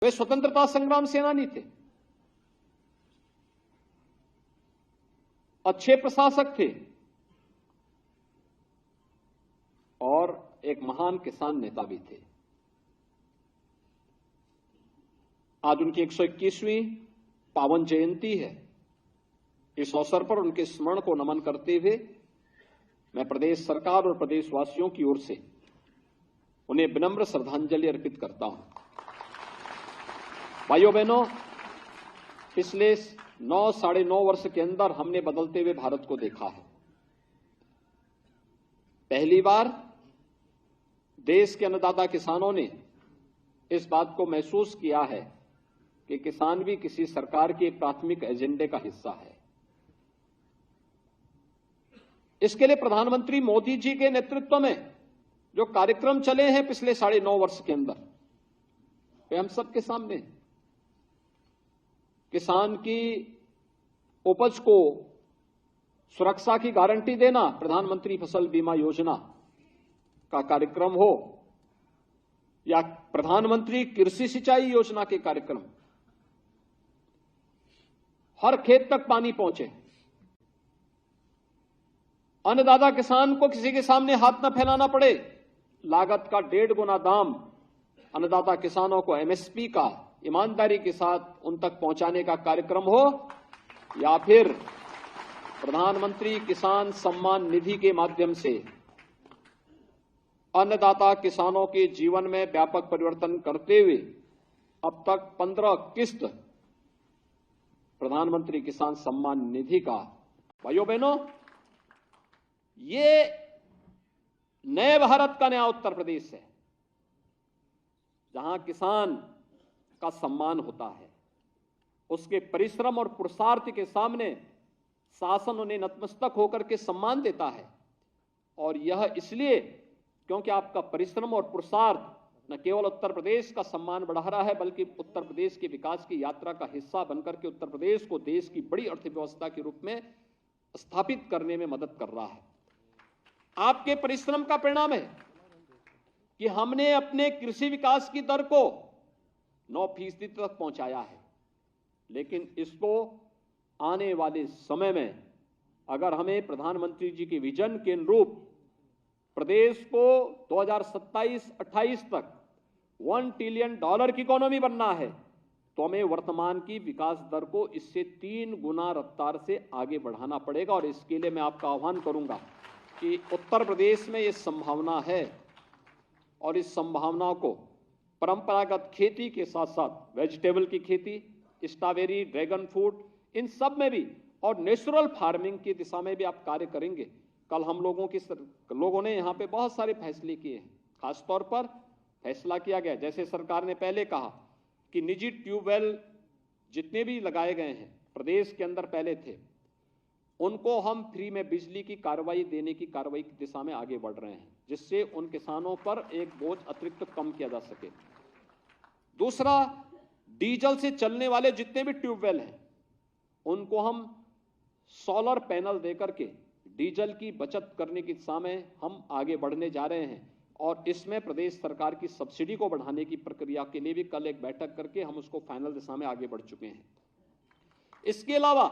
वे स्वतंत्रता संग्राम सेनानी थे, अच्छे प्रशासक थे और एक महान किसान नेता भी थे। आज उनकी 121वीं पावन जयंती है। इस अवसर पर उनके स्मरण को नमन करते हुए मैं प्रदेश सरकार और प्रदेशवासियों की ओर से उन्हें विनम्र श्रद्धांजलि अर्पित करता हूं। भाइयों बहनों, पिछले 9-9.5 वर्ष के अंदर हमने बदलते हुए भारत को देखा है। पहली बार देश के अन्नदाता किसानों ने इस बात को महसूस किया है कि किसान भी किसी सरकार के प्राथमिक एजेंडे का हिस्सा है। इसके लिए प्रधानमंत्री मोदी जी के नेतृत्व में जो कार्यक्रम चले हैं पिछले 9.5 वर्ष के अंदर, वे हम सबके सामने हैं। किसान की उपज को सुरक्षा की गारंटी देना, प्रधानमंत्री फसल बीमा योजना का कार्यक्रम हो या प्रधानमंत्री कृषि सिंचाई योजना के कार्यक्रम, हर खेत तक पानी पहुंचे, अन्नदाता किसान को किसी के सामने हाथ न फैलाना पड़े, लागत का 1.5 गुना दाम अन्नदाता किसानों को एमएसपी का ईमानदारी के साथ उन तक पहुंचाने का कार्यक्रम हो, या फिर प्रधानमंत्री किसान सम्मान निधि के माध्यम से अन्नदाता किसानों के जीवन में व्यापक परिवर्तन करते हुए अब तक 15 किस्त प्रधानमंत्री किसान सम्मान निधि का। भाइयों बहनों, ये नए भारत का नया उत्तर प्रदेश है, जहां किसान का सम्मान होता है, उसके परिश्रम और पुरुषार्थ के सामने शासन उन्हें नतमस्तक होकर के सम्मान देता है। और यह इसलिए क्योंकि आपका परिश्रम और पुरुषार्थ न केवल उत्तर प्रदेश का सम्मान बढ़ा रहा है, बल्कि उत्तर प्रदेश के विकास की यात्रा का हिस्सा बनकर के उत्तर प्रदेश को देश की बड़ी अर्थव्यवस्था के रूप में स्थापित करने में मदद कर रहा है। आपके परिश्रम का परिणाम है कि हमने अपने कृषि विकास की दर को 9% तक पहुंचाया है। लेकिन इसको आने वाले समय में अगर हमें प्रधानमंत्री जी के विजन के अनुरूप प्रदेश को 2027-28 तक $1 ट्रिलियन की इकोनॉमी बनना है, तो हमें वर्तमान की विकास दर को इससे 3 गुना रफ्तार से आगे बढ़ाना पड़ेगा। और इसके लिए मैं आपका आह्वान करूंगा कि उत्तर प्रदेश में ये संभावना है और इस संभावना को परंपरागत खेती के साथ साथ वेजिटेबल की खेती, स्ट्रॉबेरी, ड्रैगन फ्रूट, इन सब में भी और नेचुरल फार्मिंग की दिशा में भी आप कार्य करेंगे। कल हम लोगों ने यहाँ पे बहुत सारे फैसले किए हैं। खासतौर पर फैसला किया गया, जैसे सरकार ने पहले कहा कि निजी ट्यूबवेल जितने भी लगाए गए हैं प्रदेश के अंदर पहले थे, उनको हम फ्री में बिजली की कार्रवाई देने की कार्रवाई की दिशा में आगे बढ़ रहे हैं, जिससे उन किसानों पर एक बोझ अतिरिक्त कम किया जा सके। दूसरा, डीजल से चलने वाले जितने भी ट्यूबवेल हैं उनको हम सोलर पैनल देकर के डीजल की बचत करने की दिशा में हम आगे बढ़ने जा रहे हैं। और इसमें प्रदेश सरकार की सब्सिडी को बढ़ाने की प्रक्रिया के लिए भी कल एक बैठक करके हम उसको फाइनल दिशा में आगे बढ़ चुके हैं। इसके अलावा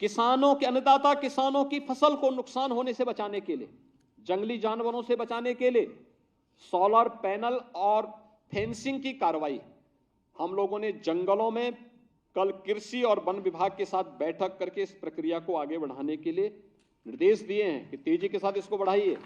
किसानों के अन्नदाता किसानों की फसल को नुकसान होने से बचाने के लिए, जंगली जानवरों से बचाने के लिए सोलर पैनल और फेंसिंग की कार्रवाई हम लोगों ने जंगलों में कल कृषि और वन विभाग के साथ बैठक करके इस प्रक्रिया को आगे बढ़ाने के लिए निर्देश दिए हैं कि तेजी के साथ इसको बढ़ाइए।